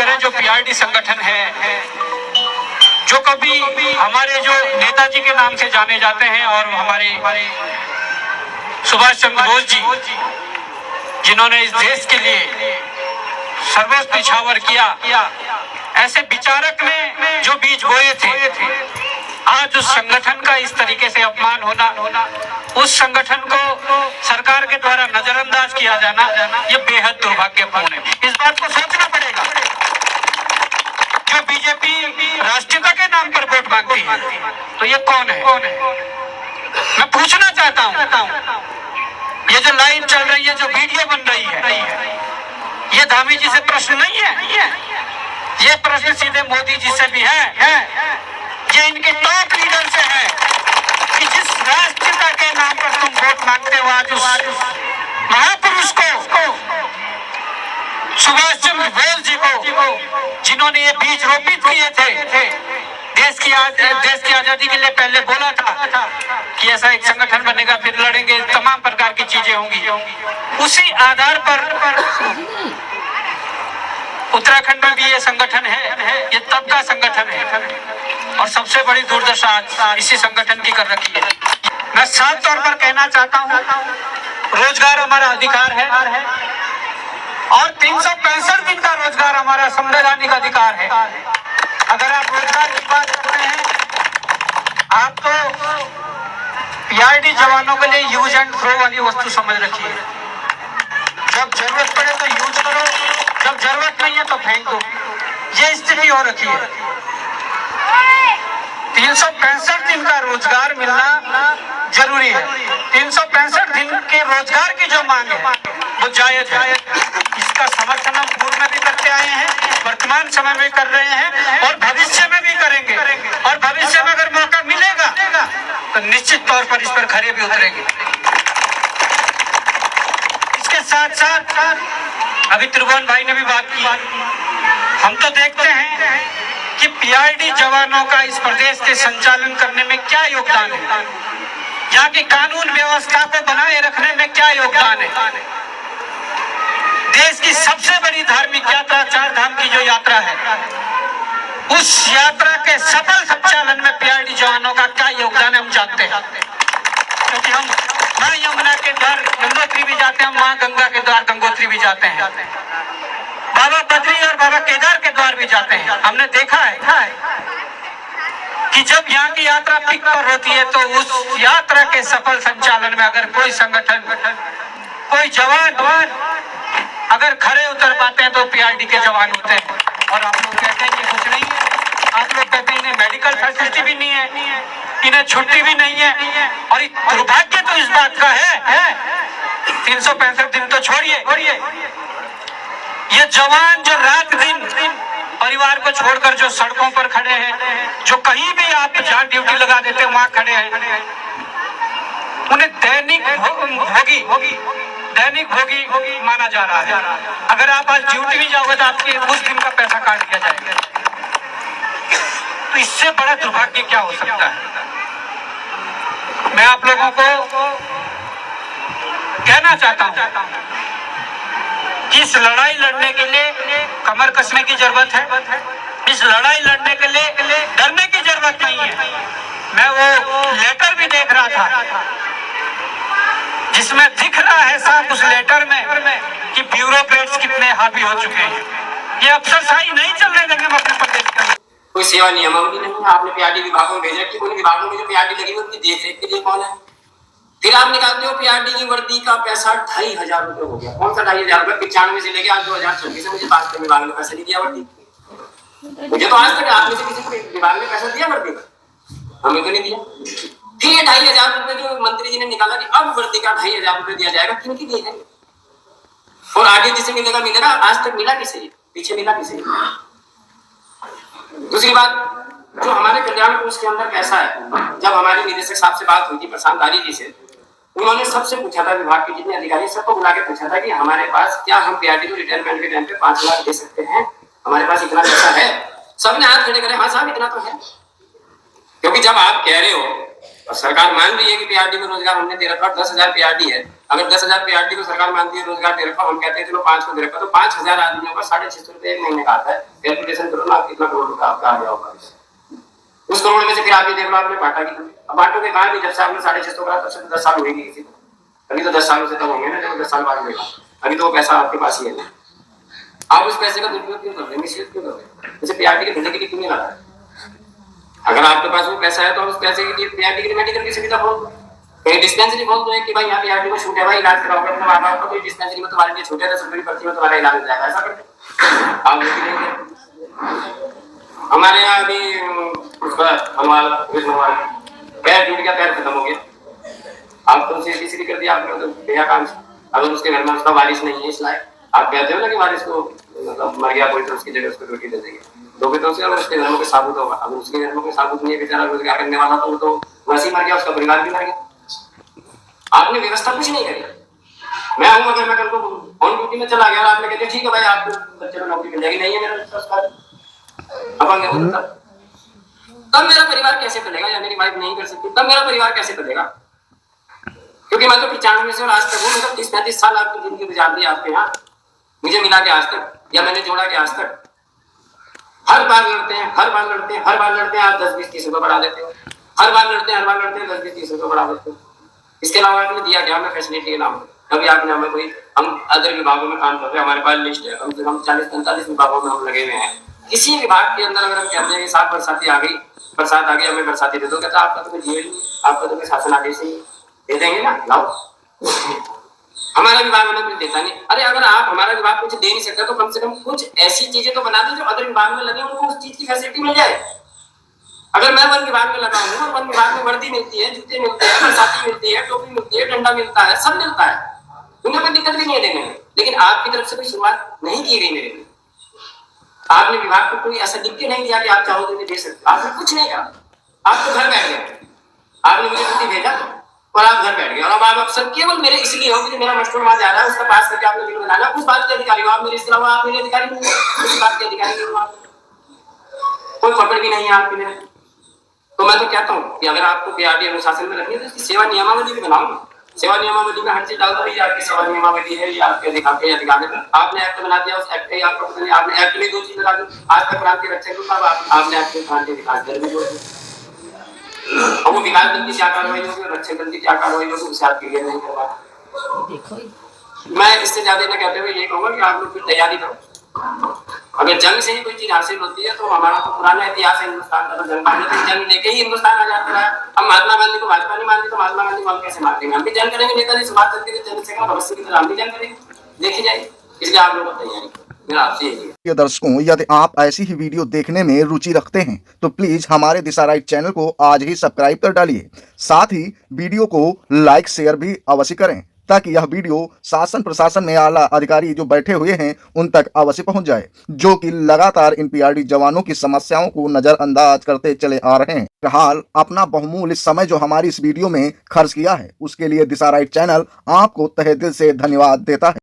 करें जो पीआरडी संगठन है, जो कभी हमारे जो नेताजी के नाम से जाने जाते हैं और हमारे सुभाष चंद्र बोस जी, जिन्होंने इस देश के लिए सर्वोच्च निछावर किया, ऐसे विचारक ने जो बीज बोए थे, आज उस संगठन का इस तरीके से अपमान होना, उस संगठन को सरकार के द्वारा नजरअंदाज किया जाना, ये बेहद दुर्भाग्यपूर्ण है। इस बात को सोचना पड़ेगा। जो बीजेपी राष्ट्रीयता के नाम पर वोट मांगती है, तो ये कौन है? मैं पूछना चाहता हूँ, ये जो लाइन चल रही है, जो वीडियो बन रही है, ये धामी जी से प्रश्न नहीं है, ये प्रश्न सीधे मोदी जी से भी है, ये इनके टॉप लीडर से है कि जिस राष्ट्रीयता के नाम पर तुम वोट मांगते हो, आज उस महापुरुष को, सुभाष चंद्र बोस जी को, जिन्होंने ये बीज रोपित किए थे, देश की आजादी के लिए पहले बोला था कि ऐसा एक संगठन बनेगा, फिर लड़ेंगे, तमाम प्रकार की चीजें होंगी, उसी आधार पर उत्तराखंड में भी ये संगठन है, ये तब का संगठन है और सबसे बड़ी दुर्दशा इसी संगठन की कर रखी है। मैं साफ तौर पर कहना चाहता हूँ, रोजगार हमारा अधिकार है और 365 दिन का रोजगार हमारा संवैधानिक अधिकार है। अगर आप रोजगार की बात करते हैं, आप तो पीआरडी जवानों के लिए यूज एंड थ्रो वाली वस्तु समझ रखी है। जब जरूरत पड़े तो यूज करो, जब जरूरत नहीं है तो फेंक दो, ये स्थिति हो रखी है। 365 दिन का रोजगार मिलना जरूरी है। 365 दिन के रोजगार की जो मांग है वो जायज है। इसका समर्थन हम पूर्व में भी करते आए हैं, वर्तमान समय में कर रहे हैं और भविष्य में भी करेंगे। और भविष्य में अगर मौका मिलेगा तो निश्चित तौर पर इस पर खरे भी उतरेंगे। इसके साथ साथ अभी त्रिभुवन भाई ने भी बात की, हम तो देखते हैं कि पीआरडी जवानों का इस प्रदेश के संचालन करने में क्या योगदान है, यहाँ की कानून व्यवस्था को बनाए रखने में क्या योगदान है। देश की सबसे बड़ी धार्मिक यात्रा चार धाम की जो यात्रा है, उस यात्रा के सफल संचालन में पीआरडी जवानों का क्या योगदान है हम जानते हैं। क्योंकि हम मां यमुना के द्वार गंगोत्री भी जाते हैं, मां गंगा के द्वार गंगोत्री भी जाते हैं, बाबा बद्री और बाबा केदार के द्वार भी जाते हैं। हमने देखा है कि जब यहाँ की यात्रा पिक पर होती है तो उस यात्रा के सफल संचालन में अगर कोई संगठन, कोई जवान अगर खड़े उतर पाते हैं तो पीआरडी के जवान होते हैं। और आप लोग कहते हैं कि कुछ नहीं है, आप लोग कहते हैं इन्हें मेडिकल फैसिलिटी भी नहीं है, इन्हें छुट्टी भी नहीं है। और दुर्भाग्य तो इस बात का है 365 दिन तो छोड़िए, ये जवान जो रात दिन परिवार को छोड़कर जो सड़कों पर खड़े हैं, जो कहीं भी आप जहाँ ड्यूटी लगा देते हैं वहां खड़े हैं, उन्हें दैनिक भोगी माना जा रहा है। अगर आप आज ड्यूटी भी जाओगे तो आपके उस दिन का पैसा काट दिया जाएगा। तो इससे बड़ा दुर्भाग्य क्या हो सकता है। मैं आप लोगों को कहना चाहता हूं कि इस लड़ाई लड़ने के लिए कमर कसने की जरूरत है, इस लड़ाई लड़ने के लिए डरने की जरूरत नहीं है। मैं वो लेटर भी देख रहा था जिसमें दिख रहा है साफ उस लेटर में कि ब्यूरोक्रेट्स कितने हावी हो चुके हैं। ये अफसरशाही नहीं चलने देंगे हम अपने प्रदेश के अंदर। कोई सेवा नियमावली नहीं है। आपने पीआरडी विभागों में भेजा कि उन विभागों में जो पीआरडी लगी हुई उनकी देखरेख के लिए कौन है। फिर आप निकालते हो पीआरडी की वर्दी का पैसा 2500 रुपए हो गया। कौन सा 2500 रुपए? 95 से लेके आज 2024 से मुझे बात विभाग ने पैसा नहीं दिया वर्दी। मुझे तो आज तक आप में से किसी को विभाग ने पैसा दिया वर्दी का? हमें तो नहीं दिया। फिर ये 2500 रुपए जो मंत्री जी ने निकाला कि अब वर्दी का 2500 रुपए दिया जाएगा, किनकी दी है? और आगे जिसे मिलेगा आज तक मिला किसे? पीछे मिला किसे? दूसरी बात, जो हमारे कल्याण कोष के अंदर पैसा है, जब हमारे निदेशक साहब से बात हुई थी प्रशांत दारी जी से, उन्होंने सबसे पूछा था, विभाग के जितने अधिकारी सबको बुला के पूछा था कि हमारे पास क्या हम पीआरडी को रिटायरमेंट के टाइम पे 5 लाख दे सकते हैं, हमारे पास इतना पैसा है? सबने हाथ खड़े करे, हाँ साहब इतना तो है। क्योंकि जब आप कह रहे हो और सरकार मान रही है कि पीआरडी को रोजगार हमने दे रखा, 10,000 पीआरडी है। अगर 10,000 पीआरडी को सरकार मानती है रोजगार दे रखा, हम कहते हैं चलो 5 को दे रखा, तो 5,000 आदमियों का 650 रुपए एक महीने का आता है। कैलकुलेशन करो ना, कितना करोड़ रुपया आपका आ गया होगा। उस करोड़ में से फिर आप ये देख लो आपने बांटा की, अब बांटोगे कहाँ भी, जब से आपने 650 करा तब से 10 साल हुएगी किसी को, अभी तो 10 सालों से तब होंगे ना जब 10 साल बाद मिलेगा। अभी तो वो पैसा आपके पास ही है ना, आप उस पैसे का दुरुपयोग क्यों कर रहे हैं, मिसयूज क्यों कर रहे हैं? जैसे पीआरडी के धंधे के लिए क्यों नहीं लगा है? अगर आपके पास वो पैसा है तो उस पैसे के लिए पीआरडी के लिए मेडिकल की सुविधा खोल दो, कहीं डिस्पेंसरी खोल दो कि भाई यहाँ पीआरडी को छूट है, भाई इलाज कराओगे अपने माँ बाप को, कोई डिस्पेंसरी में तुम्हारे लिए छूट है, 10 रुपये की पर्ची में तुम्हारा इलाज हो जाएगा, ऐसा करते आप वो भी लेंगे। हमारे यहाँ अभी उसका पैर टूट गया, पैर खत्म हो गया, आप तो सीधी कर दिया आपने, तो गया काम से। अगर उसके घर में उसका वारिस नहीं है, इसलिए आप कहते हो ना कि वारिस को मतलब मर गया कोई तो उसकी जगह उसको रोटी दे देंगे, दोगे तो उसे, अगर उसके घर में कोई साबुत होगा, अगर उसके घर में कोई साबुत नहीं है, बेचारा रोजगार करने वाला, तो वो तो वैसे ही मर गया, उसका परिवार भी मर गया। आपने व्यवस्था कुछ नहीं करी। मैं हूं, अगर मैं कल को ऑन ड्यूटी में चला गया और आपने कहते ठीक है भाई आपको बच्चे को नौकरी मिल जाएगी, नहीं है मेरा संस्कार, तब मेरा परिवार कैसे चलेगा? या मेरी वाइफ नहीं कर सकती तब मेरा परिवार कैसे चलेगा? क्योंकि मैं तो 95 से और आज तक हूँ, मतलब 30-35 साल आपकी जिंदगी गुजार दी आपके यहाँ, मुझे मिला के आज तक, या मैंने जोड़ा के आज तक। हर बार लड़ते हैं, हर बार लड़ते हैं, हर बार लड़ते हैं, आप 10-20-30 रुपये बढ़ा देते हो, हर बार लड़ते हैं, हर बार लड़ते हैं, 10-20-30 रुपये बढ़ा देते हो। इसके अलावा आपने दिया क्या हमें फैसिलिटी के नाम पर? कभी आपने हमें कोई, हम अदर विभागों में काम कर रहे हैं, हमारे पास लिस्ट है, कम से कम 40-45 विभागों में हम लगे हुए हैं। किसी विभाग के अंदर अगर हम कहते हैं कि साथ बरसाती आ गई, बरसात आ गई, हमें बरसाती दे दो, कहता आपका तो कोई जीवन नहीं, आपका तो कोई शासन आदेश ही दे देंगे ना, लाओ। हमारा विभाग हमें कुछ देता नहीं। अरे अगर आप हमारा विभाग कुछ दे नहीं सकता तो कम से कम कुछ ऐसी चीजें तो बना दो जो अदर विभाग में लगे उनको उस चीज की फैसिलिटी मिल जाए। अगर मैं वन विभाग में लगा हूँ, वन विभाग में वर्दी मिलती है, जूते मिलते हैं, बरसाती मिलती है, टोपी मिलती है, डंडा मिलता है, सब मिलता है, उन्हें कोई दिक्कत भी नहीं है देने में, लेकिन आपकी तरफ से कोई शुरुआत नहीं की गई मेरे लिए। आपने विभाग को कोई ऐसा लिख के नहीं दिया कि आप चाहो तो दे सकते, आपने कुछ नहीं कहा, आप तो घर बैठ गए, आपने मुझे छुट्टी भेजा और आप घर बैठ गए, और अब आप अफसर केवल मेरे इसलिए हो कि मेरा मास्टर वहां जा रहा है, उसका पास करके आपने बिल बनाना, उस बात के अधिकारी हो आप मेरे, इसके अलावा आप मेरे अधिकारी नहीं हो, उस बात के अधिकारी नहीं हो आप, कोई पकड़ भी नहीं है आपकी मेरे। तो मैं तो कहता हूँ कि अगर आपको पीआरडी अनुशासन में रखनी है तो इसकी सेवा नियमावली भी बनाओ। सेवा नियमावली में हर चीज डाल दो, आपकी सेवा नियमावली है, ये आपके अधिकार है। आपने एक्ट बना दिया, उस एक्ट का आपने एक्ट में 2 चीज लगा दी, आज तक प्रांत के रक्षक को आपने आपके प्रांत के विकास दल में जोड़ दिया, और वो विकास दल की क्या कार्रवाई होगी, रक्षक दल की क्या कार्रवाई होगी, उसे आप क्लियर नहीं करवा। देखो मैं इससे ज्यादा न कहते हुए ये कहूंगा कि आप लोग फिर तैयारी करो। अगर जंग से ही कोई चीज हासिल होती है तो हमारा तो पुराना इतिहास है हिंदुस्तान का, तो जंग लेके ही हिंदुस्तान आजाद करा है। हम महात्मा गांधी को भाजपा नहीं मानते तो महात्मा गांधी को हम कैसे मार देंगे? हम भी जंग करेंगे, नेताजी सुभाष चंद्र चंद्रशेखर भगत सिंह की तरह हम भी जंग करेंगे, देखी जाए। इसलिए आप लोगों को तैयारी मेरा आपसे यही है। दर्शकों, यदि आप ऐसी ही वीडियो देखने में रुचि रखते हैं तो प्लीज हमारे दिशा राइट चैनल को आज ही सब्सक्राइब कर डालिए, साथ ही वीडियो को लाइक शेयर भी अवश्य करें ताकि यह वीडियो शासन प्रशासन में आला अधिकारी जो बैठे हुए हैं उन तक अवश्य पहुंच जाए, जो कि लगातार इन पीआरडी जवानों की समस्याओं को नजरअंदाज करते चले आ रहे हैं। फिलहाल अपना बहुमूल्य समय जो हमारी इस वीडियो में खर्च किया है उसके लिए दिशा राइट चैनल आपको तहे दिल से धन्यवाद देता है।